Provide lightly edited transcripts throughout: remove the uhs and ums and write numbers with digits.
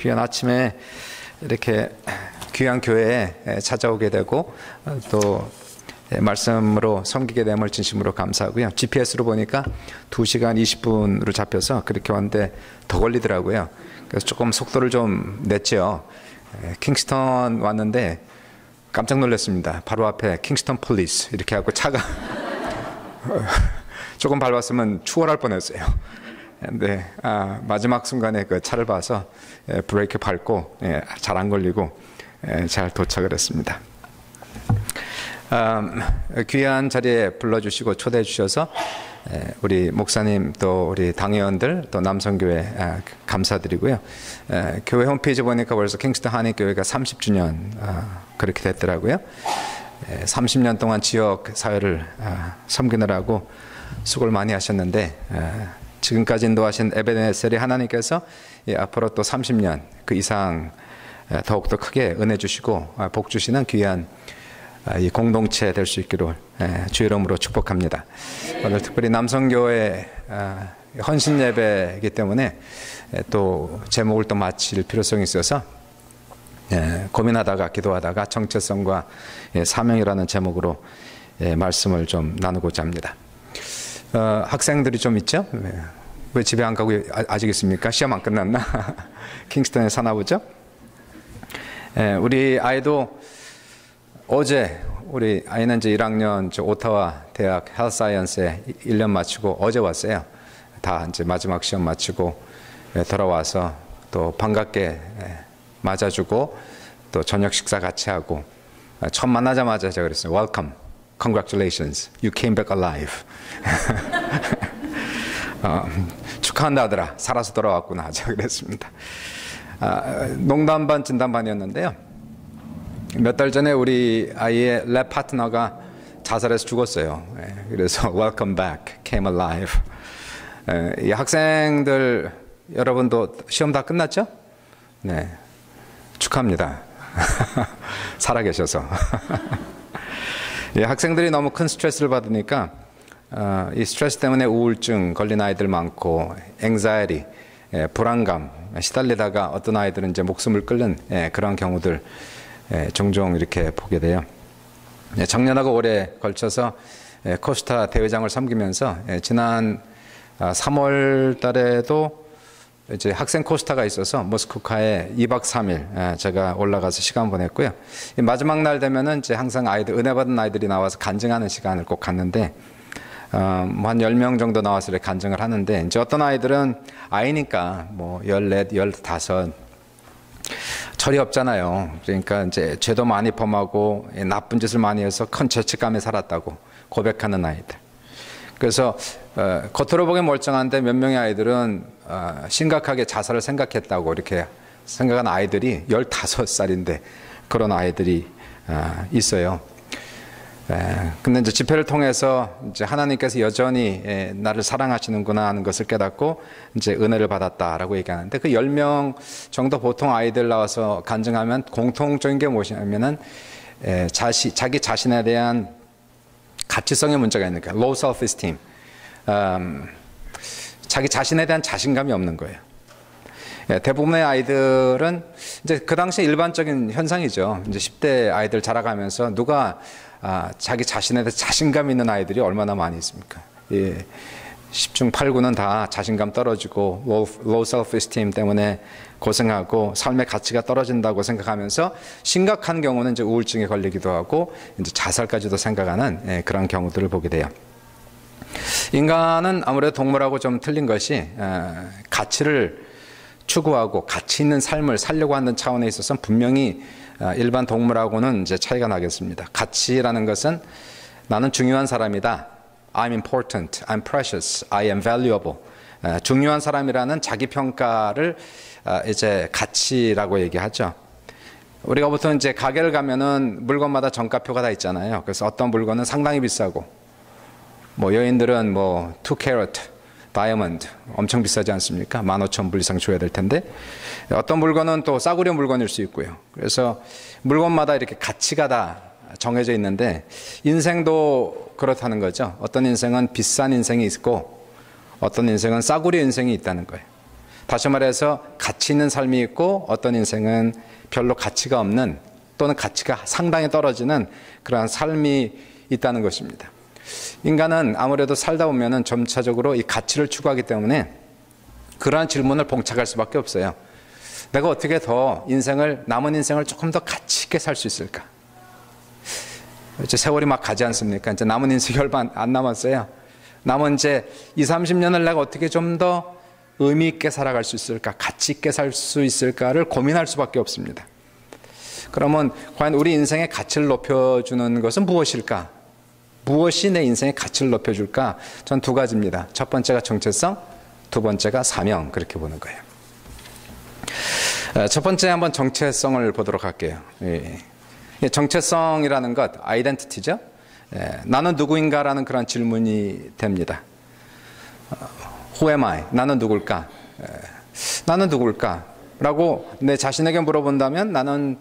귀한 아침에 이렇게 귀한 교회에 찾아오게 되고 또 말씀으로 섬기게 됨을 진심으로 감사하고요. GPS로 보니까 2시간 20분으로 잡혀서 그렇게 왔는데 더 걸리더라고요. 그래서 조금 속도를 좀 냈죠. 킹스턴 왔는데 깜짝 놀랐습니다. 바로 앞에 킹스턴 폴리스 이렇게 하고 차가 조금 밟았으면 추월할 뻔했어요. 근데 마지막 순간에 그 차를 봐서 브레이크 밟고 잘 안 걸리고 잘 도착을 했습니다. 귀한 자리에 불러주시고 초대해 주셔서 우리 목사님 또 우리 당회원들 또 남성교회 감사드리고요. 교회 홈페이지 보니까 벌써 킹스턴 한인교회가 30주년 그렇게 됐더라고요. 30년 동안 지역 사회를 섬기느라고 수고를 많이 하셨는데 지금까지 인도하신 에베네셀이 하나님께서 앞으로 또 30년 그 이상 더욱더 크게 은혜 주시고 복 주시는 귀한 이 공동체 될 수 있기를 주의 이름으로 축복합니다. 오늘 특별히 남성교회 헌신 예배이기 때문에 또 제목을 또 맞힐 필요성이 있어서 고민하다가 기도하다가 정체성과 사명이라는 제목으로 말씀을 좀 나누고자 합니다. 학생들이 좀 있죠? 왜 집에 안 가고 아직 있습니까? 시험 안 끝났나? 킹스턴에 사나 보죠? 우리 아이도 어제 우리 아이는 이제 1학년 오타와 대학 헬스 사이언스에 1년 마치고 어제 왔어요. 다 이제 마지막 시험 마치고 돌아와서 또 반갑게 맞아주고 또 저녁 식사 같이 하고 처음 만나자마자 제가 그랬어요. Welcome, congratulations, you came back alive. 축하한다 하더라. 살아서 돌아왔구나. 제가 그랬습니다. 농담 반 진담 반이었는데요. 몇 달 전에 우리 아이의 랩 파트너가 자살해서 죽었어요. 그래서 welcome back, came alive. 이 학생들 여러분도 시험 다 끝났죠? 네, 축하합니다. 살아계셔서. 이 학생들이 너무 큰 스트레스를 받으니까 이 스트레스 때문에 우울증 걸린 아이들 많고 anxiety, 불안감 시달리다가 어떤 아이들은 이제 목숨을 끊는 그런 경우들 종종 이렇게 보게 돼요. 작년하고 올해 걸쳐서 코스타 대회장을 섬기면서 지난 3월 달에도 이제 학생 코스타가 있어서 모스쿠카에 2박 3일 제가 올라가서 시간 보냈고요. 마지막 날 되면은 이제 항상 아이들 은혜 받은 아이들이 나와서 간증하는 시간을 꼭 갖는데 한 10명 정도 나와서 이렇게 간증을 하는데 이제 어떤 아이들은 아이니까 뭐 14, 15 철이 없잖아요. 그러니까 이제 죄도 많이 범하고 나쁜 짓을 많이 해서 큰 죄책감에 살았다고 고백하는 아이들. 그래서 겉으로 보기엔 멀쩡한데 몇 명의 아이들은 심각하게 자살을 생각했다고 이렇게 생각하는 아이들이 15살인데 그런 아이들이 있어요. 근데 이제 집회를 통해서 이제 하나님께서 여전히 나를 사랑하시는구나 하는 것을 깨닫고 이제 은혜를 받았다라고 얘기하는데 그 10명 정도 보통 아이들 나와서 간증하면 공통적인 게 무엇이냐면은 자기 자신에 대한 가치성의 문제가 있는 거예요. low self-esteem. 자기 자신에 대한 자신감이 없는 거예요. 대부분의 아이들은 이제 그 당시 일반적인 현상이죠. 이제 10대 아이들 자라가면서 누가 자기 자신에 대해 자신감 있는 아이들이 얼마나 많이 있습니까? 10중 8구는 다 자신감 떨어지고 low self-esteem 때문에 고생하고 삶의 가치가 떨어진다고 생각하면서 심각한 경우는 이제 우울증에 걸리기도 하고 이제 자살까지도 생각하는 그런 경우들을 보게 돼요. 인간은 아무래도 동물하고 좀 틀린 것이 가치를 추구하고 가치 있는 삶을 살려고 하는 차원에 있어서는 분명히 일반 동물하고는 이제 차이가 나겠습니다. 가치라는 것은 나는 중요한 사람이다. I'm important, I'm precious, I am valuable. 중요한 사람이라는 자기 평가를 이제 가치라고 얘기하죠. 우리가 보통 이제 가게를 가면은 물건마다 정가표가 다 있잖아요. 그래서 어떤 물건은 상당히 비싸고, 뭐 여인들은 뭐 2캐럿 다이아몬드 엄청 비싸지 않습니까? 15,000불 이상 줘야 될 텐데 어떤 물건은 또 싸구려 물건일 수 있고요. 그래서 물건마다 이렇게 가치가 다 정해져 있는데 인생도 그렇다는 거죠. 어떤 인생은 비싼 인생이 있고 어떤 인생은 싸구려 인생이 있다는 거예요. 다시 말해서 가치 있는 삶이 있고 어떤 인생은 별로 가치가 없는 또는 가치가 상당히 떨어지는 그러한 삶이 있다는 것입니다. 인간은 아무래도 살다 보면은 점차적으로 이 가치를 추구하기 때문에 그러한 질문을 봉착할 수밖에 없어요. 내가 어떻게 더 남은 인생을 조금 더 가치 있게 살 수 있을까? 이제 세월이 막 가지 않습니까? 이제 남은 인생이 얼마 안 남았어요. 남은 이제 20, 30년을 내가 어떻게 좀 더 의미 있게 살아갈 수 있을까? 가치 있게 살 수 있을까를 고민할 수밖에 없습니다. 그러면 과연 우리 인생의 가치를 높여주는 것은 무엇일까? 무엇이 내 인생의 가치를 높여줄까? 전 두 가지입니다. 첫 번째가 정체성, 두 번째가 사명, 그렇게 보는 거예요. 첫 번째 한번 정체성을 보도록 할게요. 정체성이라는 것, 아이덴티티죠. 나는 누구인가라는 그런 질문이 됩니다. Who am I? 나는 누굴까? 나는 누굴까? 라고 내 자신에게 물어본다면 나는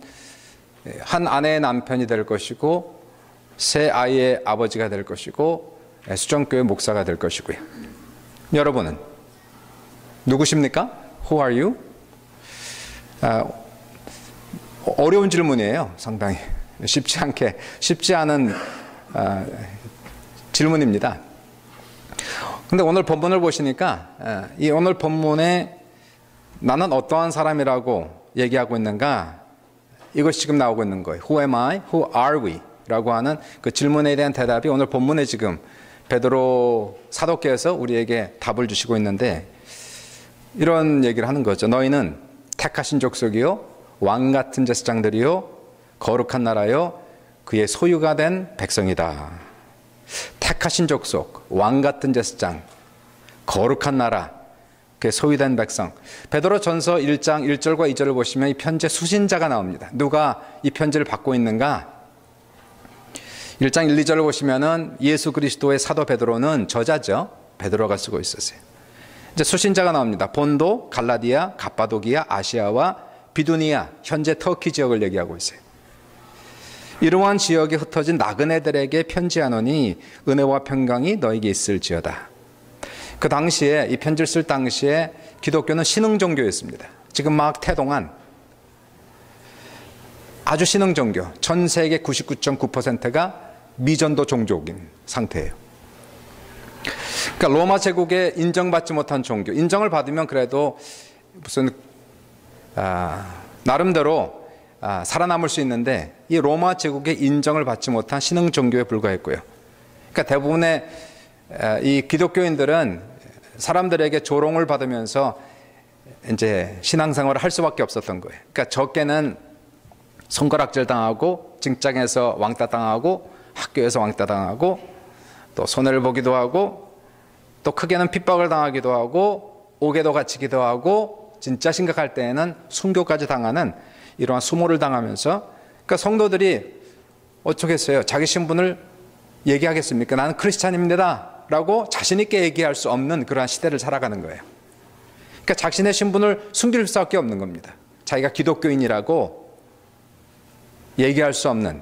한 아내의 남편이 될 것이고 세 아이의 아버지가 될 것이고 수정교회 목사가 될 것이고요. 여러분은 누구십니까? Who are you? 어려운 질문이에요. 상당히 쉽지 않은 질문입니다. 근데 오늘 본문을 보시니까 이 오늘 본문에 나는 어떠한 사람이라고 얘기하고 있는가? 이것이 지금 나오고 있는 거예요. Who am I? Who are we? 라고 하는 그 질문에 대한 대답이 오늘 본문에 지금 베드로 사도께서 우리에게 답을 주시고 있는데 이런 얘기를 하는 거죠. 너희는 택하신 족속이요 왕 같은 제사장들이요 거룩한 나라요 그의 소유가 된 백성이다. 택하신 족속, 왕 같은 제사장, 거룩한 나라, 그의 소유된 백성. 베드로전서 1장 1절과 2절을 보시면 이 편지의 수신자가 나옵니다. 누가 이 편지를 받고 있는가? 1장 1, 2절을 보시면은 예수 그리스도의 사도 베드로는 저자죠. 베드로가 쓰고 있었어요. 이제 수신자가 나옵니다. 본도, 갈라디아, 갑바도기아, 아시아와 비두니아, 현재 터키 지역을 얘기하고 있어요. 이러한 지역에 흩어진 나그네들에게 편지하노니 은혜와 평강이 너에게 있을지어다. 그 당시에 이 편지를 쓸 당시에 기독교는 신흥 종교였습니다. 지금 막 태동한 아주 신흥 종교, 전 세계 99.9%가 미전도 종족인 상태예요. 그러니까 로마 제국에 인정받지 못한 종교, 인정을 받으면 그래도 무슨 나름대로 살아남을 수 있는데 이 로마 제국의 인정을 받지 못한 신흥 종교에 불과했고요. 그러니까 대부분의 이 기독교인들은 사람들에게 조롱을 받으면서 이제 신앙생활을 할 수밖에 없었던 거예요. 그러니까 적게는 손가락질 당하고 직장에서 왕따 당하고 학교에서 왕따 당하고 또 손해를 보기도 하고 또 크게는 핍박을 당하기도 하고 옥에도 갇히기도 하고 진짜 심각할 때에는 순교까지 당하는 이러한 수모를 당하면서 그러니까 성도들이 어쩌겠어요. 자기 신분을 얘기하겠습니까? 나는 크리스찬입니다 라고 자신 있게 얘기할 수 없는 그러한 시대를 살아가는 거예요. 그러니까 자신의 신분을 숨길 수밖에 없는 겁니다. 자기가 기독교인이라고 얘기할 수 없는.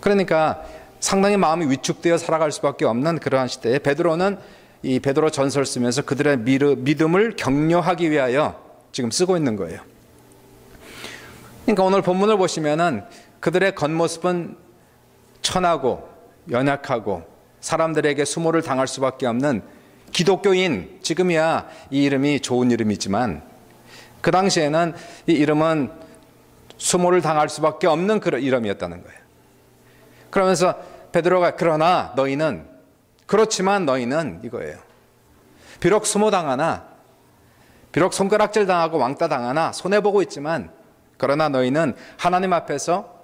그러니까 상당히 마음이 위축되어 살아갈 수밖에 없는 그러한 시대에 베드로는 이 베드로 전서를 쓰면서 그들의 믿음을 격려하기 위하여 지금 쓰고 있는 거예요. 그러니까 오늘 본문을 보시면은 그들의 겉모습은 천하고 연약하고 사람들에게 수모를 당할 수밖에 없는 기독교인, 지금이야 이 이름이 좋은 이름이지만 그 당시에는 이 이름은 수모를 당할 수밖에 없는 그런 이름이었다는 거예요. 그러면서 베드로가 그러나 너희는 그렇지만 너희는 이거예요. 비록 수모당하나 비록 손가락질 당하고 왕따 당하나 손해보고 있지만 그러나 너희는 하나님 앞에서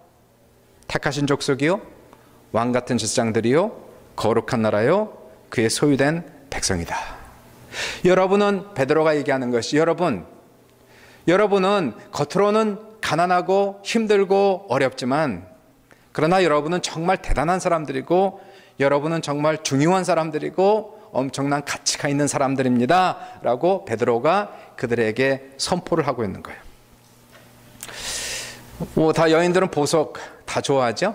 택하신 족속이요 왕같은 제사장들이요 거룩한 나라요 그의 소유된 백성이다. 여러분은 베드로가 얘기하는 것이 여러분은 겉으로는 가난하고 힘들고 어렵지만 그러나 여러분은 정말 대단한 사람들이고 여러분은 정말 중요한 사람들이고 엄청난 가치가 있는 사람들입니다 라고 베드로가 그들에게 선포를 하고 있는 거예요. 다 여인들은 보석 다 좋아하죠?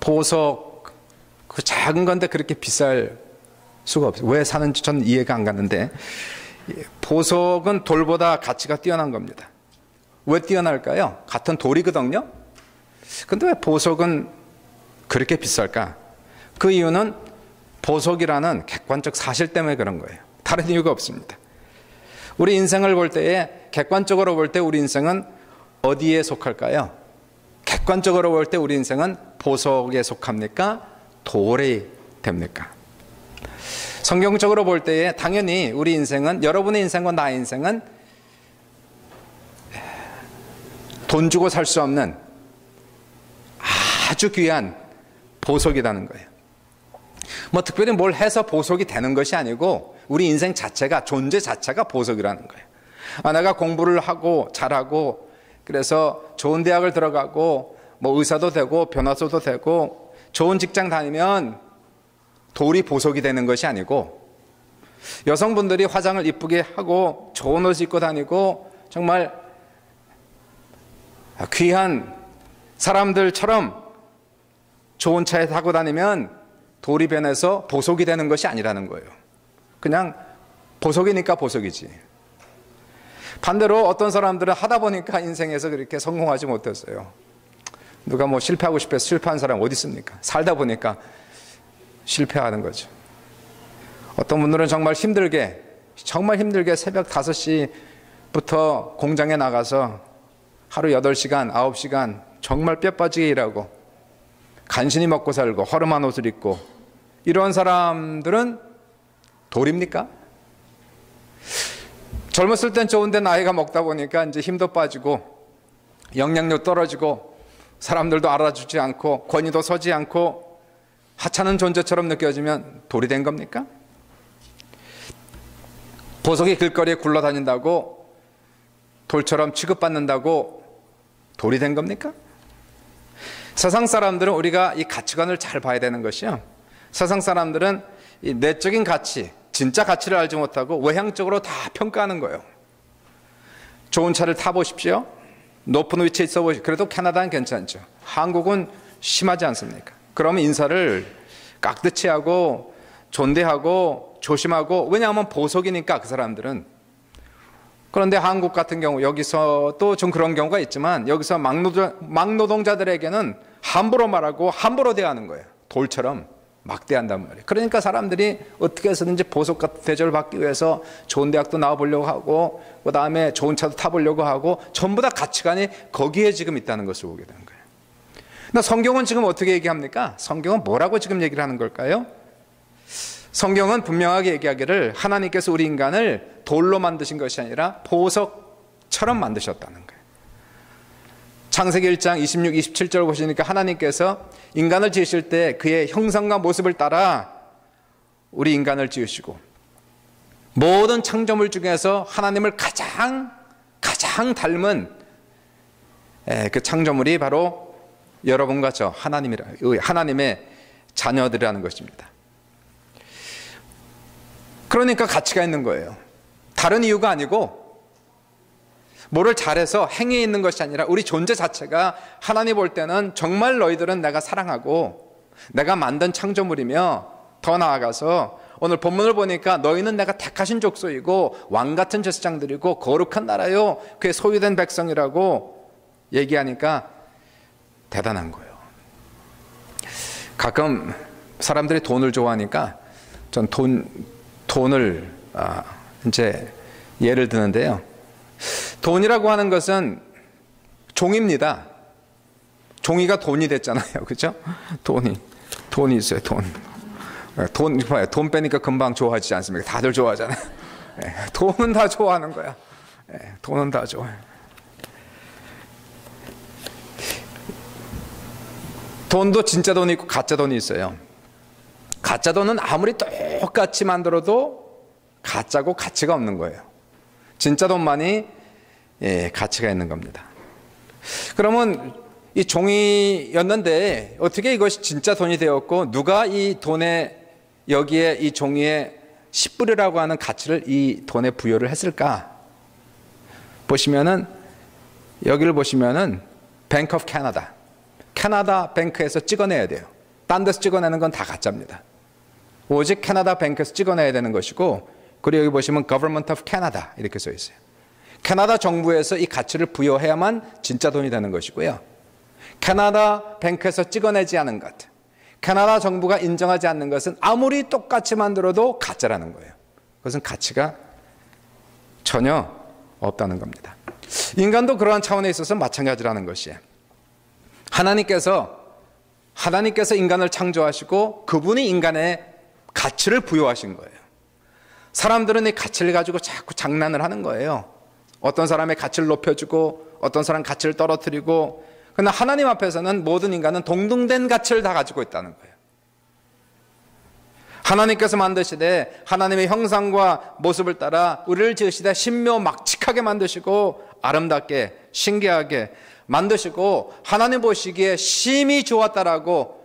보석 그 작은 건데 그렇게 비쌀 수가 없어요. 왜 사는지 저는 이해가 안 가는데 보석은 돌보다 가치가 뛰어난 겁니다. 왜 뛰어날까요? 같은 돌이거든요. 근데 왜 보석은 그렇게 비쌀까? 그 이유는 보석이라는 객관적 사실 때문에 그런 거예요. 다른 이유가 없습니다. 우리 인생을 볼 때에 객관적으로 볼 때 우리 인생은 어디에 속할까요? 객관적으로 볼 때 우리 인생은 보석에 속합니까? 돌이 됩니까? 성경적으로 볼 때에 당연히 우리 인생은, 여러분의 인생과 나의 인생은 돈 주고 살 수 없는 아주 귀한 보석이라는 거예요. 뭐 특별히 뭘 해서 보석이 되는 것이 아니고 우리 인생 자체가, 존재 자체가 보석이라는 거예요. 내가 공부를 하고 잘하고 그래서 좋은 대학을 들어가고 뭐 의사도 되고 변호사도 되고 좋은 직장 다니면 돌이 보석이 되는 것이 아니고, 여성분들이 화장을 이쁘게 하고 좋은 옷 입고 다니고 정말 귀한 사람들처럼 좋은 차에 타고 다니면 돌이 변해서 보석이 되는 것이 아니라는 거예요. 그냥 보석이니까 보석이지. 반대로 어떤 사람들은 하다 보니까 인생에서 그렇게 성공하지 못했어요. 누가 뭐 실패하고 싶어서 실패한 사람 어디 있습니까? 살다 보니까 실패하는 거죠. 어떤 분들은 정말 힘들게 새벽 5시부터 공장에 나가서 하루 8시간, 9시간 정말 뼈 빠지게 일하고 간신히 먹고 살고 허름한 옷을 입고, 이런 사람들은 돌입니까? 젊었을 땐 좋은데 나이가 먹다 보니까 이제 힘도 빠지고 영향력 떨어지고 사람들도 알아주지 않고 권위도 서지 않고 하찮은 존재처럼 느껴지면 돌이 된 겁니까? 보석이 길거리에 굴러다닌다고 돌처럼 취급받는다고 돌이 된 겁니까? 세상 사람들은 우리가 이 가치관을 잘 봐야 되는 것이요, 세상 사람들은 이 내적인 가치, 진짜 가치를 알지 못하고 외향적으로 다 평가하는 거예요. 좋은 차를 타보십시오. 높은 위치에 있어 보십시오. 그래도 캐나다는 괜찮죠. 한국은 심하지 않습니까? 그러면 인사를 깍듯이 하고 존대하고 조심하고, 왜냐하면 보석이니까 그 사람들은. 그런데 한국 같은 경우, 여기서도 좀 그런 경우가 있지만 여기서 막노동자들에게는 함부로 말하고 함부로 대하는 거예요. 돌처럼 막 대한단 말이에요. 그러니까 사람들이 어떻게 해서든지 보석 같은 대접을 받기 위해서 좋은 대학도 나와보려고 하고 그 다음에 좋은 차도 타보려고 하고, 전부 다 가치관이 거기에 지금 있다는 것을 보게 되는 거예요. 근데 성경은 지금 어떻게 얘기합니까? 성경은 뭐라고 지금 얘기를 하는 걸까요? 성경은 분명하게 얘기하기를 하나님께서 우리 인간을 돌로 만드신 것이 아니라 보석처럼 만드셨다는 거예요. 창세기 1장 26, 27절 보시니까 하나님께서 인간을 지으실 때 그의 형상과 모습을 따라 우리 인간을 지으시고, 모든 창조물 중에서 하나님을 가장 닮은 그 창조물이 바로 여러분과 저 하나님의 자녀들이라는 것입니다. 그러니까 가치가 있는 거예요. 다른 이유가 아니고 뭐를 잘해서 행위에 있는 것이 아니라 우리 존재 자체가 하나님 볼 때는 정말 너희들은 내가 사랑하고 내가 만든 창조물이며, 더 나아가서 오늘 본문을 보니까 너희는 내가 택하신 족속이고 왕같은 제사장들이고 거룩한 나라요 그의 소유된 백성이라고 얘기하니까 대단한 거예요. 가끔 사람들이 돈을 좋아하니까 전 돈을 이제 예를 드는데요. 돈이라고 하는 것은 종입니다. 종이가 돈이 됐잖아요. 그렇죠? 돈이 있어요. 돈 빼니까 금방 좋아지지 않습니까? 다들 좋아하잖아요. 돈은 다 좋아하는 거야. 돈은 다 좋아해. 돈도 진짜 돈이 있고 가짜 돈이 있어요. 가짜 돈은 아무리 똑같이 만들어도 가짜고 가치가 없는 거예요. 진짜 돈만이 가치가 있는 겁니다. 그러면 이 종이였는데 어떻게 이것이 진짜 돈이 되었고, 누가 이 돈에, 여기에 이 종이에 10불이라고 하는 가치를 이 돈에 부여를 했을까? 보시면은, 여기를 보시면은 뱅크 오브 캐나다 뱅크에서 찍어내야 돼요. 딴 데서 찍어내는 건 다 가짜입니다. 오직 캐나다 뱅크에서 찍어내야 되는 것이고, 그리고 여기 보시면 Government of Canada 이렇게 써 있어요. 캐나다 정부에서 이 가치를 부여해야만 진짜 돈이 되는 것이고요. 캐나다 뱅크에서 찍어내지 않은 것, 캐나다 정부가 인정하지 않는 것은 아무리 똑같이 만들어도 가짜라는 거예요. 그것은 가치가 전혀 없다는 겁니다. 인간도 그러한 차원에 있어서 마찬가지라는 것이에요. 하나님께서 인간을 창조하시고 그분이 인간의 가치를 부여하신 거예요. 사람들은 이 가치를 가지고 자꾸 장난을 하는 거예요. 어떤 사람의 가치를 높여주고 어떤 사람 가치를 떨어뜨리고, 그러나 하나님 앞에서는 모든 인간은 동등된 가치를 다 가지고 있다는 거예요. 하나님께서 만드시되 하나님의 형상과 모습을 따라 우리를 지으시되 신묘막측하게 만드시고 아름답게 신기하게 만드시고 하나님 보시기에 심히 좋았다라고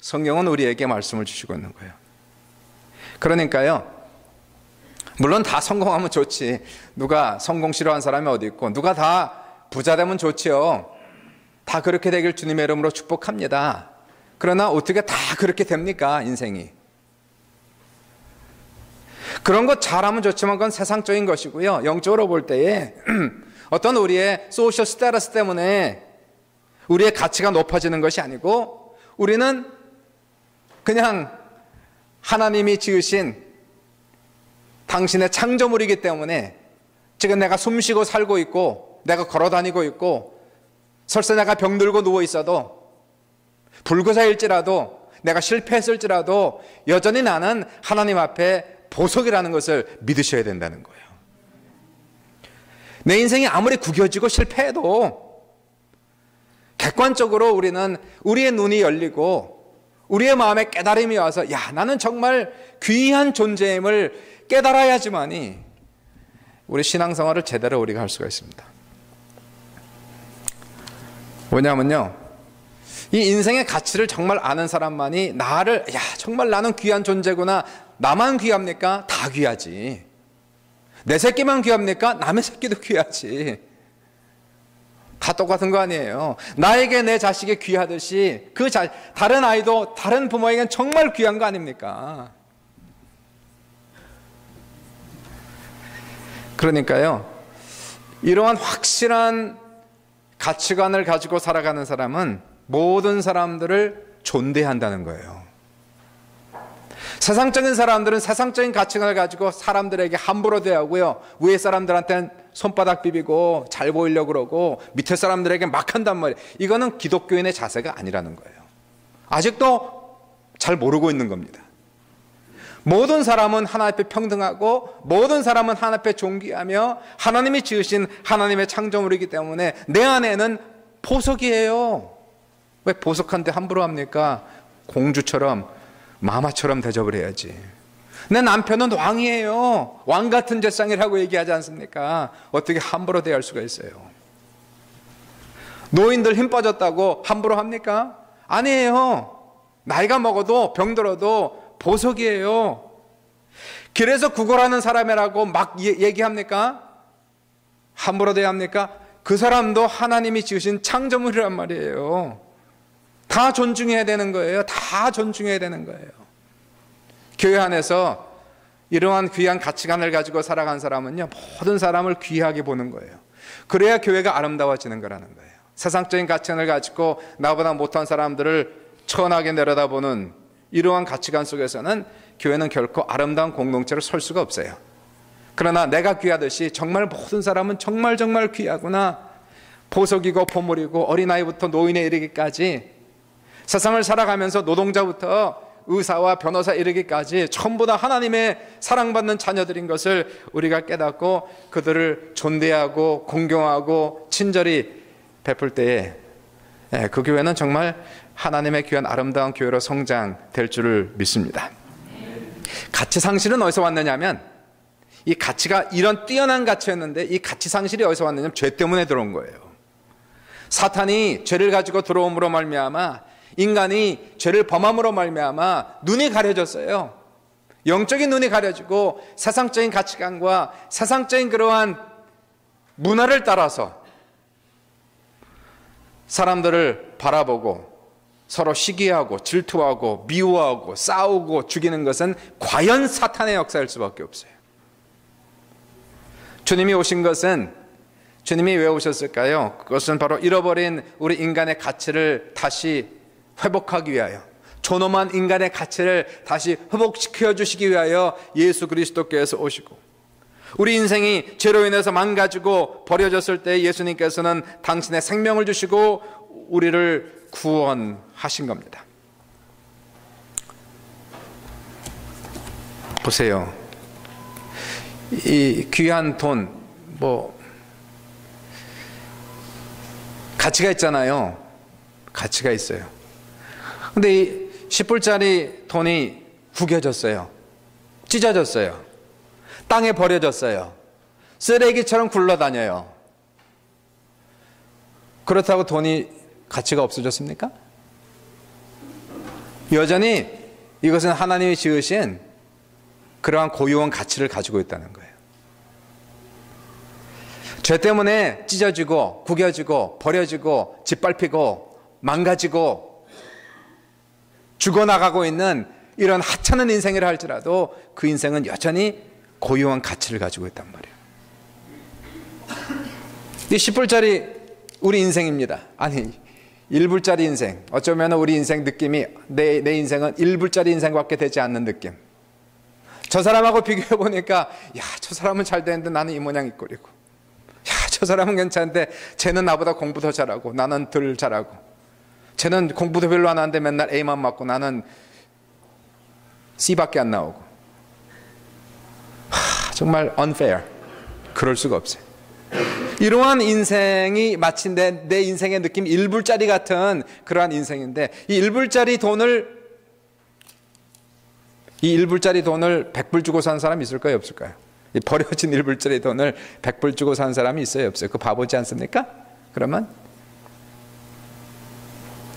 성경은 우리에게 말씀을 주시고 있는 거예요. 그러니까요, 물론 다 성공하면 좋지. 누가 성공 싫어하는 사람이 어디 있고, 누가 다 부자 되면 좋지요. 다 그렇게 되길 주님의 이름으로 축복합니다. 그러나 어떻게 다 그렇게 됩니까, 인생이? 그런 것 잘하면 좋지만 그건 세상적인 것이고요. 영적으로 볼 때에 어떤 우리의 소셜 스테러스 때문에 우리의 가치가 높아지는 것이 아니고, 우리는 그냥 하나님이 지으신 당신의 창조물이기 때문에 지금 내가 숨쉬고 살고 있고 내가 걸어 다니고 있고 설사 내가 병들고 누워 있어도 불구사일지라도 내가 실패했을지라도 여전히 나는 하나님 앞에 보석이라는 것을 믿으셔야 된다는 거예요. 내 인생이 아무리 구겨지고 실패해도 객관적으로 우리는 우리의 눈이 열리고 우리의 마음에 깨달음이 와서 야, 나는 정말 귀한 존재임을 깨달아야지만이 우리 신앙생활을 제대로 우리가 할 수가 있습니다. 왜냐하면요, 이 인생의 가치를 정말 아는 사람만이 나를, 야, 정말 나는 귀한 존재구나. 나만 귀합니까? 다 귀하지. 내 새끼만 귀합니까? 남의 새끼도 귀하지. 다 똑같은 거 아니에요. 나에게 내 자식이 귀하듯이 다른 아이도 다른 부모에게는 정말 귀한 거 아닙니까? 그러니까요, 이러한 확실한 가치관을 가지고 살아가는 사람은 모든 사람들을 존대한다는 거예요. 세상적인 사람들은 세상적인 가치관을 가지고 사람들에게 함부로 대하고요, 위에 사람들한테는 손바닥 비비고 잘 보이려고 그러고 밑에 사람들에게 막 한단 말이에요. 이거는 기독교인의 자세가 아니라는 거예요. 아직도 잘 모르고 있는 겁니다. 모든 사람은 하나님 앞에 평등하고 모든 사람은 하나님 앞에 존귀하며 하나님이 지으신 하나님의 창조물이기 때문에 내 안에는 보석이에요. 왜 보석한테 함부로 합니까? 공주처럼 마마처럼 대접을 해야지. 내 남편은 왕이에요. 왕 같은 제상이라고 얘기하지 않습니까? 어떻게 함부로 대할 수가 있어요? 노인들 힘 빠졌다고 함부로 합니까? 아니에요. 나이가 먹어도 병들어도 보석이에요. 길에서 구걸하는 사람이라고 막 얘기합니까? 함부로 대합니까? 그 사람도 하나님이 지으신 창조물이란 말이에요. 다 존중해야 되는 거예요. 다 존중해야 되는 거예요. 교회 안에서 이러한 귀한 가치관을 가지고 살아간 사람은요, 모든 사람을 귀하게 보는 거예요. 그래야 교회가 아름다워지는 거라는 거예요. 세상적인 가치관을 가지고 나보다 못한 사람들을 천하게 내려다보는 이러한 가치관 속에서는 교회는 결코 아름다운 공동체로 설 수가 없어요. 그러나 내가 귀하듯이 정말 모든 사람은 정말 귀하구나. 보석이고 보물이고 어린아이부터 노인에 이르기까지 세상을 살아가면서 노동자부터 의사와 변호사 이르기까지 전부 다 하나님의 사랑받는 자녀들인 것을 우리가 깨닫고 그들을 존대하고 공경하고 친절히 베풀 때에 그 교회는 정말 하나님의 귀한 아름다운 교회로 성장될 줄을 믿습니다. 가치 상실은 어디서 왔느냐면, 이 가치가 이런 뛰어난 가치였는데 이 가치 상실이 어디서 왔느냐면 죄 때문에 들어온 거예요. 사탄이 죄를 가지고 들어옴으로 말미암아 인간이 죄를 범함으로 말미암아 눈이 가려졌어요. 영적인 눈이 가려지고 세상적인 가치관과 세상적인 그러한 문화를 따라서 사람들을 바라보고 서로 시기하고 질투하고 미워하고 싸우고 죽이는 것은 과연 사탄의 역사일 수밖에 없어요. 주님이 오신 것은, 주님이 왜 오셨을까요? 그것은 바로 잃어버린 우리 인간의 가치를 다시 회복하기 위하여, 존엄한 인간의 가치를 다시 회복시켜 주시기 위하여 예수 그리스도께서 오시고, 우리 인생이 죄로 인해서 망가지고 버려졌을 때 예수님께서는 당신의 생명을 주시고 우리를 구원하신 겁니다. 보세요. 이 귀한 돈, 가치가 있잖아요. 가치가 있어요. 근데 이 10불짜리 돈이 구겨졌어요. 찢어졌어요. 땅에 버려졌어요. 쓰레기처럼 굴러다녀요. 그렇다고 돈이 가치가 없어졌습니까? 여전히 이것은 하나님이 지으신 그러한 고유한 가치를 가지고 있다는 거예요. 죄 때문에 찢어지고 구겨지고 버려지고 짓밟히고 망가지고 죽어나가고 있는 이런 하찮은 인생이라 할지라도 그 인생은 여전히 고유한 가치를 가지고 있단 말이에요. 이 10불짜리 우리 인생입니다. 아니, 1불짜리 인생. 어쩌면 우리 인생 느낌이 내 인생은 1불짜리 인생밖에 되지 않는 느낌. 저 사람하고 비교해 보니까, 야, 저 사람은 잘 되는데 나는 이 모양 이 꼴이고, 야, 저 사람은 괜찮은데 쟤는 나보다 공부 더 잘하고 나는 덜 잘하고, 쟤는 공부도 별로 안 하는데 맨날 A만 맞고 나는 C밖에 안 나오고. 정말 unfair. 그럴 수가 없어요. 이러한 인생이 마치 내 인생의 느낌 1불짜리 같은 그러한 인생인데, 이 1불짜리 돈을 100불 주고 산 사람 있을까요, 없을까요? 이 버려진 1불짜리 돈을 100불 주고 산 사람이 있어요, 없어요? 그 바보지 않습니까? 그러면?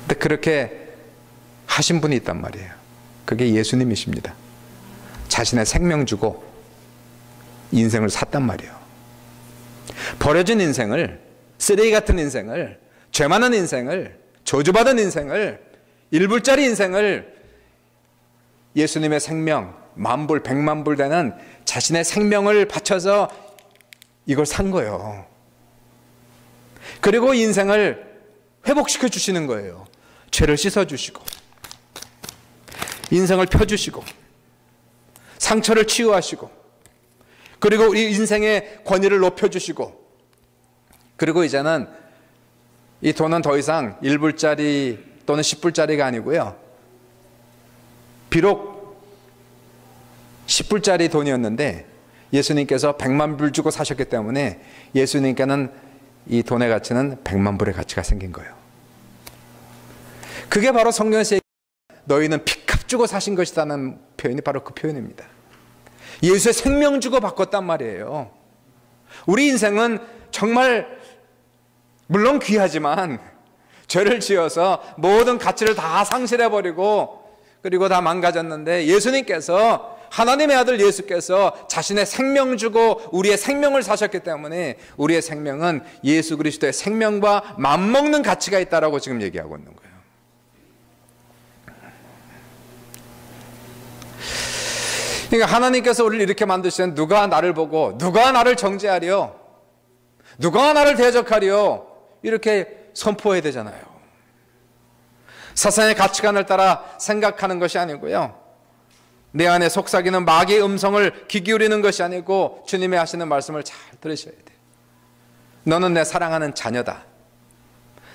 근데 그렇게 하신 분이 있단 말이에요. 그게 예수님이십니다. 자신의 생명 주고 인생을 샀단 말이에요. 버려진 인생을, 쓰레기 같은 인생을, 죄 많은 인생을, 저주받은 인생을, 1불짜리 인생을 예수님의 생명, 10,000불, 1,000,000불 되는 자신의 생명을 바쳐서 이걸 산 거예요. 그리고 인생을 회복시켜 주시는 거예요. 죄를 씻어 주시고, 인생을 펴주시고, 상처를 치유하시고, 그리고 우리 인생의 권위를 높여주시고, 그리고 이제는 이 돈은 더 이상 1불짜리 또는 10불짜리가 아니고요. 비록 10불짜리 돈이었는데 예수님께서 1,000,000불 주고 사셨기 때문에 예수님께는 이 돈의 가치는 1,000,000불의 가치가 생긴 거예요. 그게 바로 성경에서 너희는 피값 주고 사신 것이다는 표현이 바로 그 표현입니다. 예수의 생명 주고 바꿨단 말이에요. 우리 인생은 정말 물론 귀하지만 죄를 지어서 모든 가치를 다 상실해버리고 그리고 다 망가졌는데, 예수님께서, 하나님의 아들 예수께서 자신의 생명 주고 우리의 생명을 사셨기 때문에 우리의 생명은 예수 그리스도의 생명과 맞먹는 가치가 있다라고 지금 얘기하고 있는 거예요. 그러니까 하나님께서 우리를 이렇게 만드시는, 누가 나를 보고 누가 나를 정죄하리요, 누가 나를 대적하리요, 이렇게 선포해야 되잖아요. 세상의 가치관을 따라 생각하는 것이 아니고요, 내 안에 속삭이는 마귀의 음성을 귀 기울이는 것이 아니고 주님이 하시는 말씀을 잘 들으셔야 돼요. 너는 내 사랑하는 자녀다.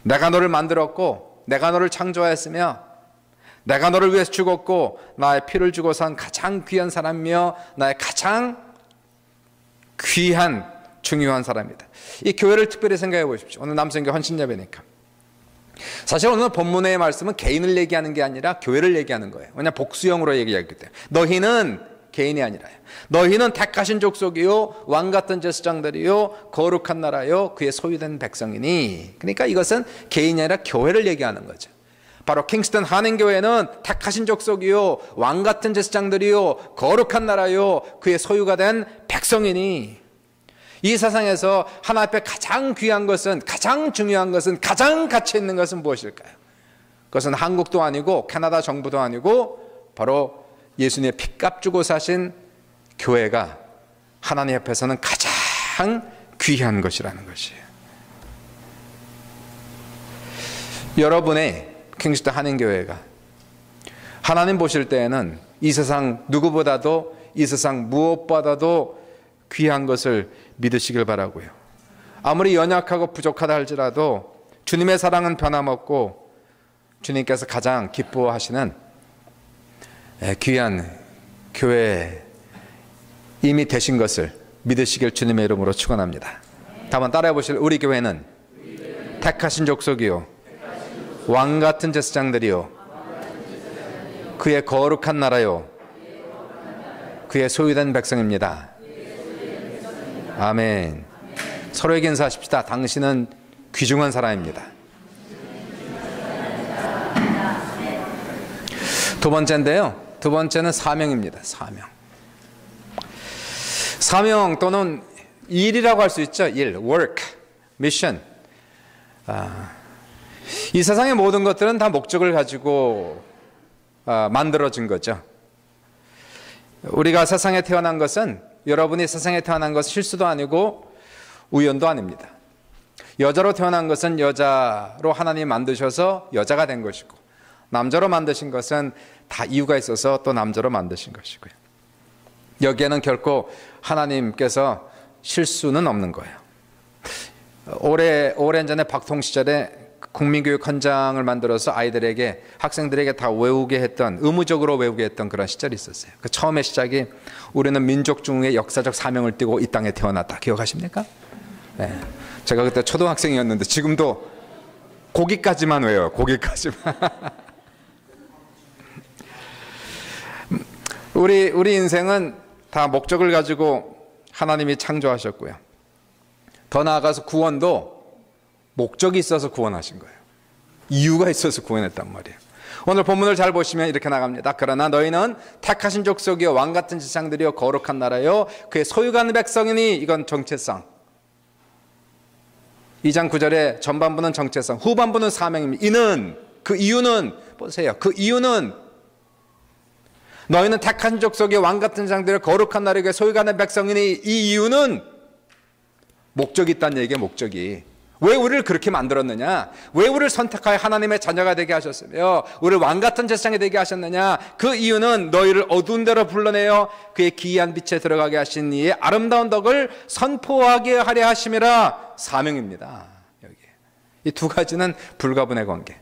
내가 너를 만들었고 내가 너를 창조하였으며 내가 너를 위해서 죽었고 나의 피를 주고 산 가장 귀한 사람이며 나의 가장 귀한 중요한 사람이다. 이 교회를 특별히 생각해 보십시오. 오늘 남성교 헌신예배니까. 사실 오늘 본문의 말씀은 개인을 얘기하는 게 아니라 교회를 얘기하는 거예요. 왜냐하면 복수형으로 얘기하기 때문에. 너희는 개인이 아니라요, 너희는 택하신 족속이요 왕같은 제사장들이요 거룩한 나라요 그의 소유된 백성이니. 그러니까 이것은 개인이 아니라 교회를 얘기하는 거죠. 바로 킹스턴 한인교회는 택하신 족속이요 왕같은 제사장들이요 거룩한 나라요 그의 소유가 된 백성이니. 이 세상에서 하나님 앞에 가장 귀한 것은, 가장 중요한 것은, 가장 가치 있는 것은 무엇일까요? 그것은 한국도 아니고 캐나다 정부도 아니고 바로 예수님의 피값 주고 사신 교회가 하나님 앞에서는 가장 가장 귀한 것이라는 것이에요. 여러분의 킹스ton 한인교회가 하나님 보실 때에는 이 세상 누구보다도, 이 세상 무엇보다도 귀한 것을 믿으시길 바라고요. 아무리 연약하고 부족하다 할지라도 주님의 사랑은 변함없고 주님께서 가장 기뻐하시는 귀한 교회 이미 되신 것을 믿으시길 주님의 이름으로 축원합니다. 다만 따라해 보실 우리 교회는 택하신 족속이요 왕같은 제사장들이요 그의 거룩한 나라요 그의 소유된 백성입니다. 아멘. 서로에게 인사하십시다. 당신은 귀중한 사람입니다. 두 번째인데요, 두 번째는 사명입니다. 사명 또는 일이라고 할 수 있죠. 일, work, mission. 이 세상의 모든 것들은 다 목적을 가지고 만들어진 거죠. 우리가 세상에 태어난 것은, 여러분이 세상에 태어난 것은 실수도 아니고 우연도 아닙니다. 여자로 태어난 것은 여자로 하나님이 만드셔서 여자가 된 것이고, 남자로 만드신 것은 다 이유가 있어서 또 남자로 만드신 것이고요. 여기에는 결코 하나님께서 실수는 없는 거예요. 오랜 전에 박통 시절에 국민교육 헌장을 만들어서 아이들에게, 학생들에게 다 외우게 했던, 의무적으로 외우게 했던 그런 시절이 있었어요. 그 처음의 시작이 우리는 민족 중에 역사적 사명을 띠고 이 땅에 태어났다. 기억하십니까? 네. 제가 그때 초등학생이었는데 지금도 거기까지만 외워요. 거기까지만. 우리 인생은 다 목적을 가지고 하나님이 창조하셨고요. 더 나아가서 구원도 목적이 있어서 구원하신 거예요. 이유가 있어서 구원했단 말이에요. 오늘 본문을 잘 보시면 이렇게 나갑니다. 그러나 너희는 택하신 족속이요 왕같은 제사장들이요 거룩한 나라요 그의 소유간 백성이니. 이건 정체성. 2장 9절의 전반부는 정체성, 후반부는 사명입니다. 이는, 그 이유는, 보세요. 그 이유는 너희는 택한 족속의 왕같은 제사장들이요 거룩한 나라요 그의 소유간 백성이니. 이 이유는 목적이 있다는 얘기예요. 목적이. 왜 우리를 그렇게 만들었느냐? 왜 우리를 선택하여 하나님의 자녀가 되게 하셨으며 우리를 왕같은 제사장이 되게 하셨느냐? 그 이유는 너희를 어두운 데로 불러내어 그의 기이한 빛에 들어가게 하신 이의 아름다운 덕을 선포하게 하려 하심이라. 사명입니다. 여기 이 두 가지는 불가분의 관계.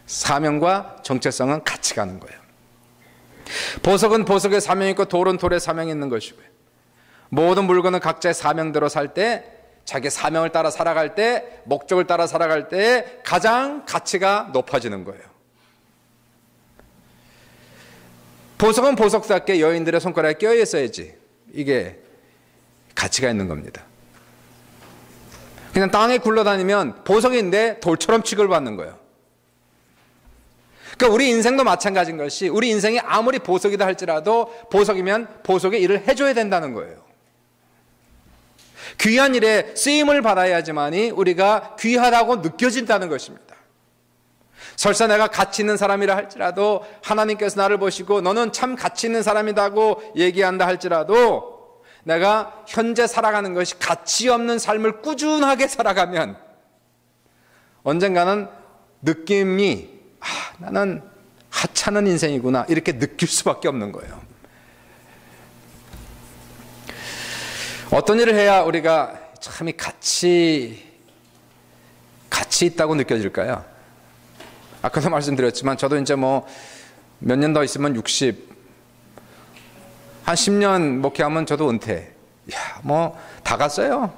사명과 정체성은 같이 가는 거예요. 보석은 보석의 사명이 있고 돌은 돌의 사명이 있는 것이고요. 모든 물건은 각자의 사명대로 살 때, 자기 사명을 따라 살아갈 때, 목적을 따라 살아갈 때 가장 가치가 높아지는 거예요. 보석은 보석답게 여인들의 손가락에 껴 있어야지 이게 가치가 있는 겁니다. 그냥 땅에 굴러다니면 보석인데 돌처럼 취급받는 거예요. 그러니까 우리 인생도 마찬가지인 것이, 우리 인생이 아무리 보석이다 할지라도 보석이면 보석의 일을 해줘야 된다는 거예요. 귀한 일에 쓰임을 받아야지만이 우리가 귀하다고 느껴진다는 것입니다. 설사 내가 가치 있는 사람이라 할지라도 하나님께서 나를 보시고 너는 참 가치 있는 사람이라고 얘기한다 할지라도 내가 현재 살아가는 것이 가치 없는 삶을 꾸준하게 살아가면 언젠가는 느낌이 나는 하찮은 인생이구나 이렇게 느낄 수밖에 없는 거예요. 어떤 일을 해야 우리가 참 이 가치 있다고 느껴질까요? 아까도 말씀드렸지만 저도 이제 뭐 몇 년 더 있으면 60, 한 10년 목회하면 저도 은퇴. 뭐 다 갔어요.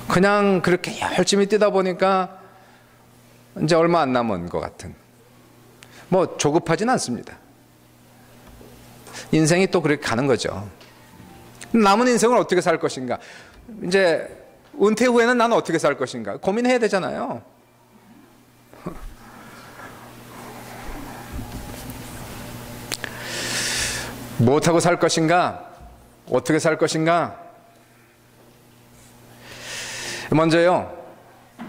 그냥 그렇게 열심히 뛰다 보니까 이제 얼마 안 남은 것 같은. 뭐 조급하진 않습니다. 인생이 또 그렇게 가는 거죠. 남은 인생을 어떻게 살 것인가? 이제 은퇴 후에는 나는 어떻게 살 것인가? 고민해야 되잖아요. 무엇하고 살 것인가? 어떻게 살 것인가? 먼저요,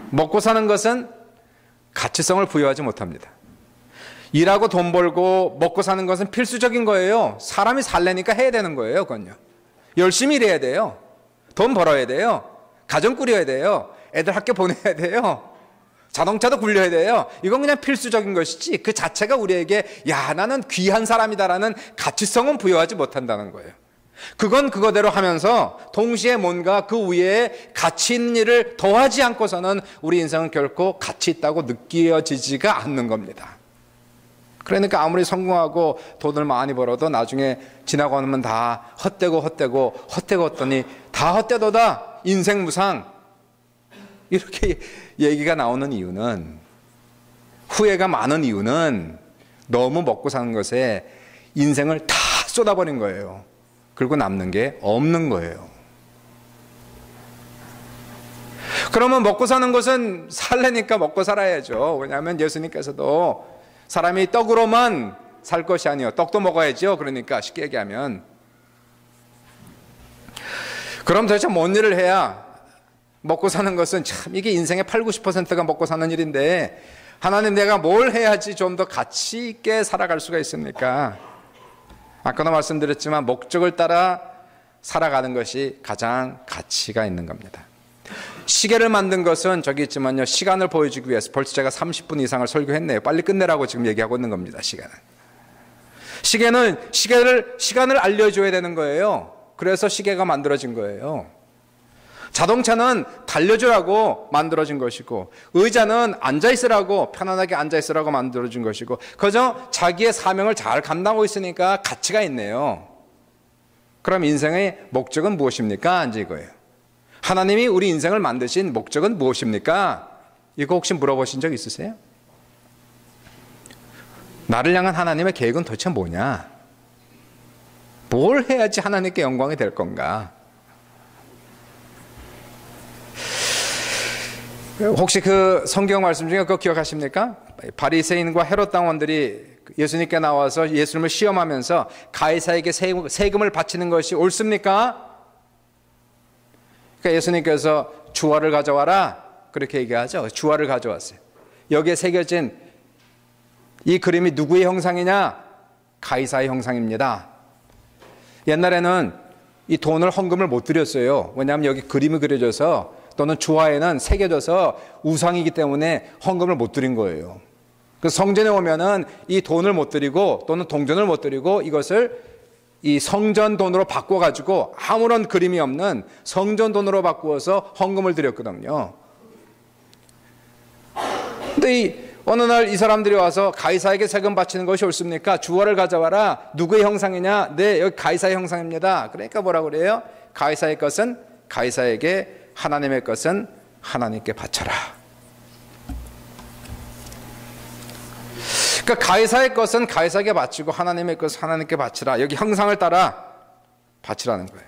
먹고 사는 것은 가치성을 부여하지 못합니다. 일하고 돈 벌고 먹고 사는 것은 필수적인 거예요. 사람이 살려니까 해야 되는 거예요. 그건요. 열심히 일해야 돼요. 돈 벌어야 돼요. 가정 꾸려야 돼요. 애들 학교 보내야 돼요. 자동차도 굴려야 돼요. 이건 그냥 필수적인 것이지 그 자체가 우리에게 야 나는 귀한 사람이다라는 가치성은 부여하지 못한다는 거예요. 그건 그거대로 하면서 동시에 뭔가 그 위에 가치 있는 일을 더하지 않고서는 우리 인생은 결코 가치 있다고 느껴지지가 않는 겁니다. 그러니까 아무리 성공하고 돈을 많이 벌어도 나중에 지나고 나면 다 헛되더니 다 헛되도다 인생 무상 이렇게 얘기가 나오는 이유는, 후회가 많은 이유는 너무 먹고 사는 것에 인생을 다 쏟아버린 거예요. 그리고 남는 게 없는 거예요. 그러면 먹고 사는 것은 살려니까 먹고 살아야죠. 왜냐하면 예수님께서도 사람이 떡으로만 살 것이 아니요 떡도 먹어야죠. 그러니까 쉽게 얘기하면 그럼 도대체 뭔 일을 해야 먹고 사는 것은 참 이게 인생의 80~90%가 먹고 사는 일인데 하나님 내가 뭘 해야지 좀 더 가치 있게 살아갈 수가 있습니까? 아까도 말씀드렸지만 목적을 따라 살아가는 것이 가장 가치가 있는 겁니다. 시계를 만든 것은 저기 있지만요 시간을 보여주기 위해서 벌써 제가 30분 이상을 설교했네요. 빨리 끝내라고 지금 얘기하고 있는 겁니다. 시계는 시간을 알려줘야 되는 거예요. 그래서 시계가 만들어진 거예요. 자동차는 달려주라고 만들어진 것이고 의자는 앉아있으라고 편안하게 앉아있으라고 만들어진 것이고 그저 자기의 사명을 잘 감당하고 있으니까 가치가 있네요. 그럼 인생의 목적은 무엇입니까? 이제 이거예요. 하나님이 우리 인생을 만드신 목적은 무엇입니까? 이거 혹시 물어보신 적 있으세요? 나를 향한 하나님의 계획은 도대체 뭐냐? 뭘 해야지 하나님께 영광이 될 건가? 혹시 그 성경 말씀 중에 그거 기억하십니까? 바리새인과 헤롯 당원들이 예수님께 나와서 예수님을 시험하면서 가이사에게 세금을 바치는 것이 옳습니까? 그러니까 예수님께서 주화를 가져와라 그렇게 얘기하죠. 주화를 가져왔어요. 여기에 새겨진 이 그림이 누구의 형상이냐? 가이사의 형상입니다. 옛날에는 이 돈을 헌금을 못 드렸어요. 왜냐하면 여기 그림이 그려져서 또는 주화에는 새겨져서 우상이기 때문에 헌금을 못 드린 거예요. 그래서 성전에 오면은 이 돈을 못 드리고 또는 동전을 못 드리고 이것을 이 성전 돈으로 바꿔가지고 아무런 그림이 없는 성전 돈으로 바꾸어서 헌금을 드렸거든요. 근데 어느 날 이 사람들이 와서 가이사에게 세금 바치는 것이 옳습니까? 주화를 가져와라. 누구의 형상이냐? 네, 여기 가이사의 형상입니다. 그러니까 뭐라 그래요? 가이사의 것은 가이사에게, 하나님의 것은 하나님께 바쳐라. 그러니까 가이사의 것은 가이사에게 바치고 하나님의 것은 하나님께 바치라. 여기 형상을 따라 바치라는 거예요.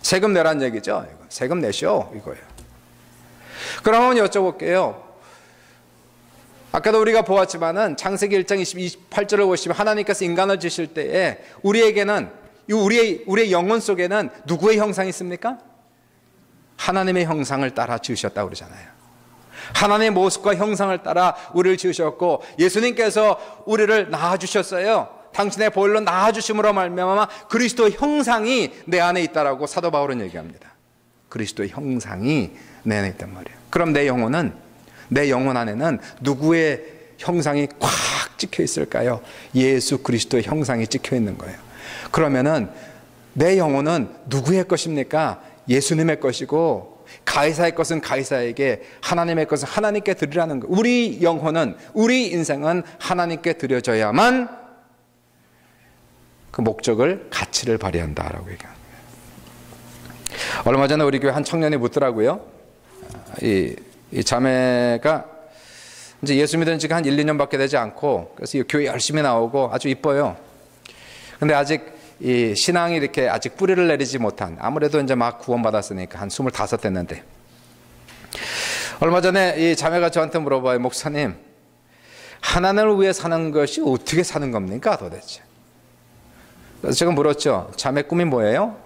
세금 내라는 얘기죠. 세금 내시오 이거예요. 그러면 여쭤볼게요. 아까도 우리가 보았지만은 창세기 1장 28절을 보시면 하나님께서 인간을 지실 때에 우리에게는 우리의 영혼 속에는 누구의 형상이 있습니까? 하나님의 형상을 따라 지으셨다고 그러잖아요. 하나님의 모습과 형상을 따라 우리를 지으셨고 예수님께서 우리를 낳아주셨어요. 당신의 보혈로 낳아주심으로 말미암아 그리스도의 형상이 내 안에 있다라고 사도 바울은 얘기합니다. 그리스도의 형상이 내 안에 있단 말이에요. 그럼 내 영혼 안에는 누구의 형상이 꽉 찍혀 있을까요? 예수 그리스도의 형상이 찍혀 있는 거예요. 그러면은 내 영혼은 누구의 것입니까? 예수님의 것이고 가이사의 것은 가이사에게, 하나님의 것은 하나님께 드리라는 것. 우리 영혼은, 우리 인생은 하나님께 드려져야만 그 목적을, 가치를 발휘한다라고 얘기합니다. 얼마 전에 우리 교회 한 청년이 묻더라고요. 이 자매가 이제 예수 믿은 지가 한 1, 2년밖에 되지 않고, 그래서 이 교회 열심히 나오고 아주 이뻐요. 근데 아직 이 신앙이 이렇게 아직 뿌리를 내리지 못한, 아무래도 이제 막 구원받았으니까 한 25 됐는데, 얼마 전에 이 자매가 저한테 물어봐요. 목사님, 하나님을 위해 사는 것이 어떻게 사는 겁니까 도대체? 그래서 제가 물었죠. 자매 꿈이 뭐예요?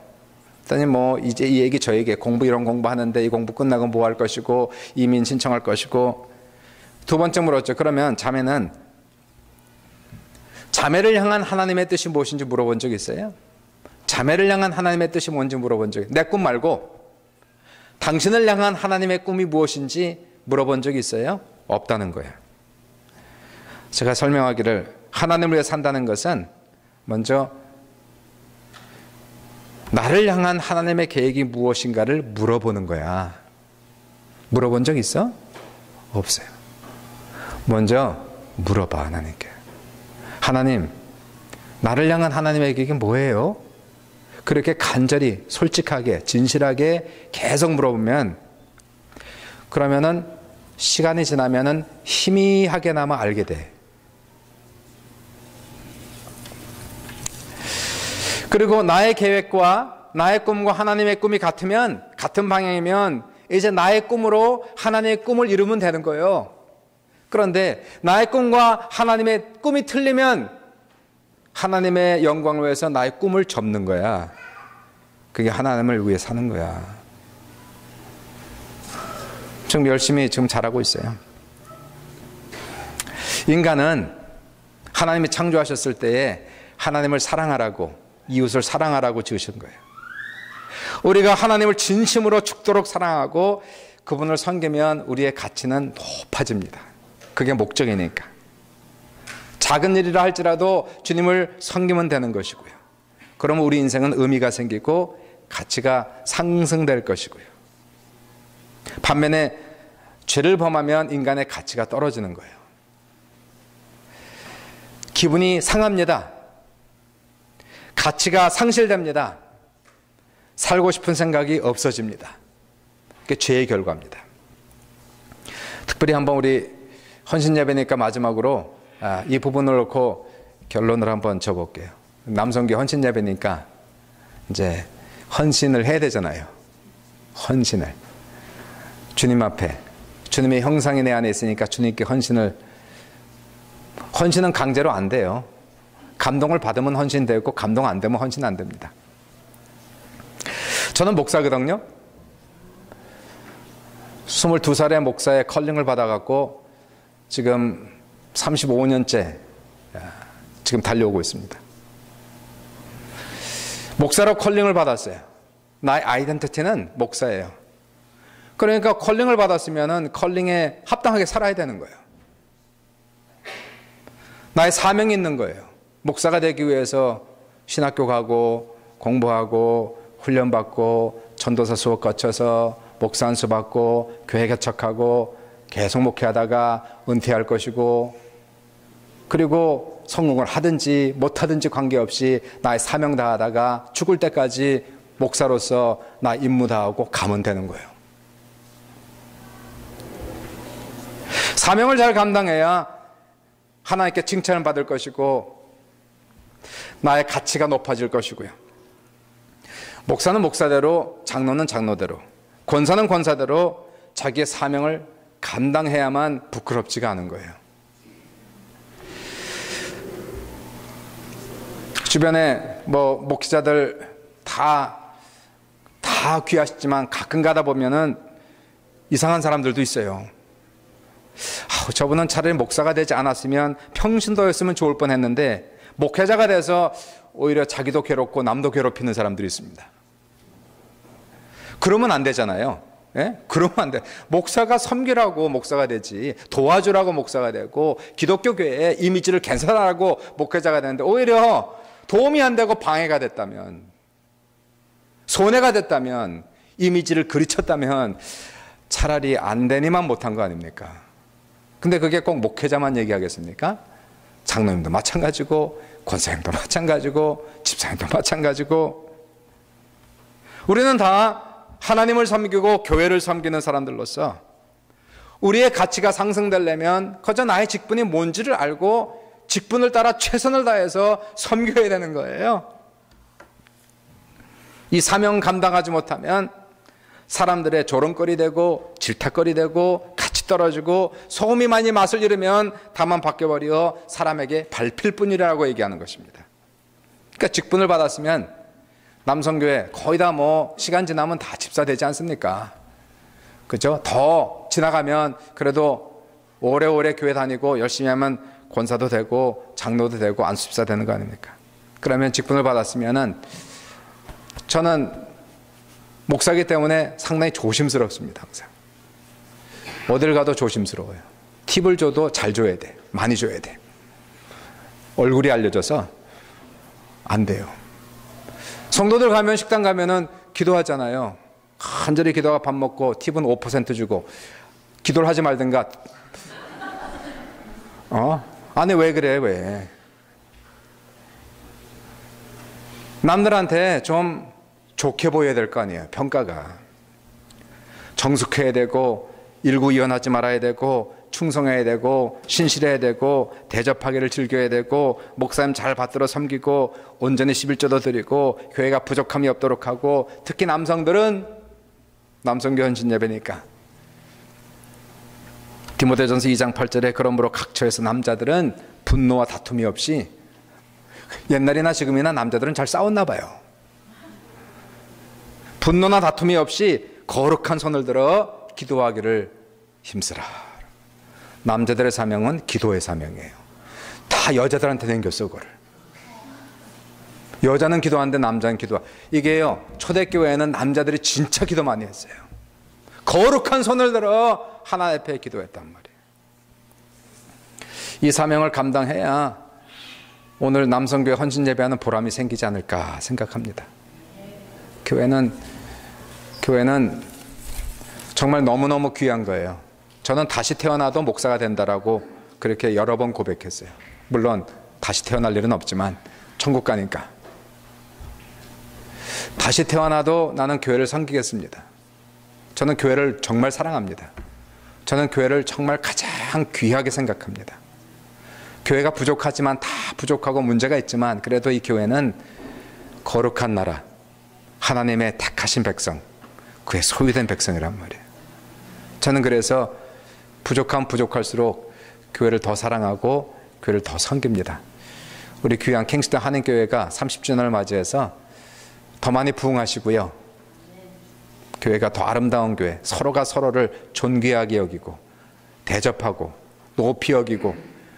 그랬더니 뭐 이제 이 얘기 저 얘기, 공부 이런 공부하는데 이 공부 끝나고 뭐 할 것이고 이민 신청할 것이고. 두 번째 물었죠. 그러면 자매를 향한 하나님의 뜻이 무엇인지 물어본 적 있어요? 자매를 향한 하나님의 뜻이 뭔지 물어본 적이, 내 꿈 말고 당신을 향한 하나님의 꿈이 무엇인지 물어본 적이 있어요? 없다는 거예요. 제가 설명하기를, 하나님을 위해 산다는 것은 먼저 나를 향한 하나님의 계획이 무엇인가를 물어보는 거야. 물어본 적 있어? 없어요. 먼저 물어봐, 하나님께. 하나님, 나를 향한 하나님의 계획이 뭐예요? 그렇게 간절히, 솔직하게, 진실하게 계속 물어보면, 그러면은 시간이 지나면은 희미하게나마 알게 돼. 그리고 나의 계획과 나의 꿈과 하나님의 꿈이 같으면, 같은 방향이면 이제 나의 꿈으로 하나님의 꿈을 이루면 되는 거예요. 그런데 나의 꿈과 하나님의 꿈이 틀리면 하나님의 영광을 위해서 나의 꿈을 접는 거야. 그게 하나님을 위해 사는 거야. 지금 열심히 잘하고 있어요. 인간은 하나님이 창조하셨을 때에 하나님을 사랑하라고, 이웃을 사랑하라고 지으신 거예요. 우리가 하나님을 진심으로 죽도록 사랑하고 그분을 섬기면 우리의 가치는 높아집니다. 그게 목적이니까. 작은 일이라 할지라도 주님을 섬기면 되는 것이고요. 그러면 우리 인생은 의미가 생기고 가치가 상승될 것이고요. 반면에 죄를 범하면 인간의 가치가 떨어지는 거예요. 기분이 상합니다. 가치가 상실됩니다. 살고 싶은 생각이 없어집니다. 그게 죄의 결과입니다. 특별히 한번 우리 헌신 예배니까 마지막으로 이 부분을 놓고 결론을 한번 줘볼게요. 남성교 헌신 예배니까 이제 헌신을 해야 되잖아요. 헌신을. 주님 앞에. 주님의 형상이 내 안에 있으니까 주님께 헌신은 강제로 안 돼요. 감동을 받으면 헌신되고 감동 안 되면 헌신 안 됩니다. 저는 목사거든요. 22살에 목사의 컬링을 받아갖고 지금 35년째 지금 달려오고 있습니다. 목사로 컬링을 받았어요. 나의 아이덴티티는 목사예요. 그러니까 컬링을 받았으면 컬링에 합당하게 살아야 되는 거예요. 나의 사명이 있는 거예요. 목사가 되기 위해서 신학교 가고 공부하고 훈련받고 전도사 수업 거쳐서 목사 안수 받고 교회 개척하고 계속 목회하다가 은퇴할 것이고, 그리고 성공을 하든지 못하든지 관계없이 나의 사명 다하다가 죽을 때까지 목사로서 나 임무 다하고 가면 되는 거예요. 사명을 잘 감당해야 하나님께 칭찬을 받을 것이고 나의 가치가 높아질 것이고요. 목사는 목사대로, 장로는 장로대로, 권사는 권사대로 자기의 사명을 감당해야만 부끄럽지가 않은 거예요. 주변에 목회자들 다 귀하시지만 가끔 가다 보면은 이상한 사람들도 있어요. 저분은 차라리 목사가 되지 않았으면 평신도였으면 좋을 뻔했는데 목회자가 돼서 오히려 자기도 괴롭고 남도 괴롭히는 사람들이 있습니다. 그러면 안 되잖아요. 예? 그러면 안 돼. 목사가 섬기라고 목사가 되지, 도와주라고 목사가 되고, 기독교 교회의 이미지를 개선하라고 목회자가 되는데 오히려 도움이 안 되고 방해가 됐다면, 손해가 됐다면, 이미지를 그리쳤다면 차라리 안 되니만 못한 거 아닙니까? 근데 그게 꼭 목회자만 얘기하겠습니까? 장로님도 마찬가지고, 권사님도 마찬가지고, 집사님도 마찬가지고, 우리는 다 하나님을 섬기고 교회를 섬기는 사람들로서 우리의 가치가 상승되려면 그저 나의 직분이 뭔지를 알고 직분을 따라 최선을 다해서 섬겨야 되는 거예요. 이 사명 감당하지 못하면 사람들의 조롱거리 되고 질타거리 되고 가치 떨어지고 소금이 많이 맛을 잃으면 다만 바뀌어버려 사람에게 밟힐 뿐이라고 얘기하는 것입니다. 그러니까 직분을 받았으면 남성교회 거의 다 시간 지나면 다 집사 되지 않습니까? 그죠? 더 지나가면 그래도 오래오래 교회 다니고 열심히 하면 권사도 되고 장로도 되고 안수집사 되는 거 아닙니까? 그러면 직분을 받았으면은 저는 목사기 때문에 상당히 조심스럽습니다. 항상 어딜 가도 조심스러워요. 팁을 줘도 잘 줘야 돼. 많이 줘야 돼. 얼굴이 알려져서 안 돼요. 성도들 가면, 식당 가면은 기도하잖아요. 간절히 기도하고 밥 먹고 팁은 5% 주고, 기도를 하지 말든가. 아니 왜 그래 왜? 남들한테 좀 좋게 보여야 될 거 아니에요. 평가가 정숙해야 되고, 일구이연하지 말아야 되고, 충성해야 되고, 신실해야 되고, 대접하기를 즐겨야 되고, 목사님 잘 받들어 섬기고, 온전히 11조도 드리고, 교회가 부족함이 없도록 하고, 특히 남성들은 남성교 헌신 예배니까 디모데전서 2장 8절에 그러므로 각처에서 남자들은 분노와 다툼이 없이, 옛날이나 지금이나 남자들은 잘 싸웠나 봐요. 분노나 다툼이 없이 거룩한 손을 들어 기도하기를 힘쓰라. 남자들의 사명은 기도의 사명이에요. 다 여자들한테 남겼어 그거를. 여자는 기도하는데 남자는 기도하. 이게요, 초대교회에는 남자들이 진짜 기도 많이 했어요. 거룩한 손을 들어 하나님 앞에 기도했단 말이에요. 이 사명을 감당해야 오늘 남성교회 헌신 예배하는 보람이 생기지 않을까 생각합니다. 교회는 정말 너무너무 귀한 거예요. 저는 다시 태어나도 목사가 된다라고 그렇게 여러 번 고백했어요. 물론 다시 태어날 일은 없지만 천국 가니까. 다시 태어나도 나는 교회를 섬기겠습니다. 저는 교회를 정말 사랑합니다. 저는 교회를 정말 가장 귀하게 생각합니다. 교회가 부족하지만, 다 부족하고 문제가 있지만, 그래도 이 교회는 거룩한 나라, 하나님의 택하신 백성, 그의 소유된 백성이란 말이에요. 저는 그래서 부족하면 부족할수록 교회를 더 사랑하고 교회를 더 섬깁니다. 우리 귀한 킹스턴 한인교회가 30주년을 맞이해서 더 많이 부흥하시고요. 교회가 더 아름다운 교회, 서로가 서로를 존귀하게 여기고 대접하고 높이 여기고,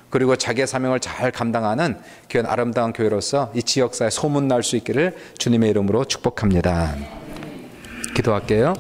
그리고 자기의 사명을 잘 감당하는 귀한 아름다운 교회로서 이 지역사에 소문날 수 있기를 주님의 이름으로 축복합니다. 기도할게요.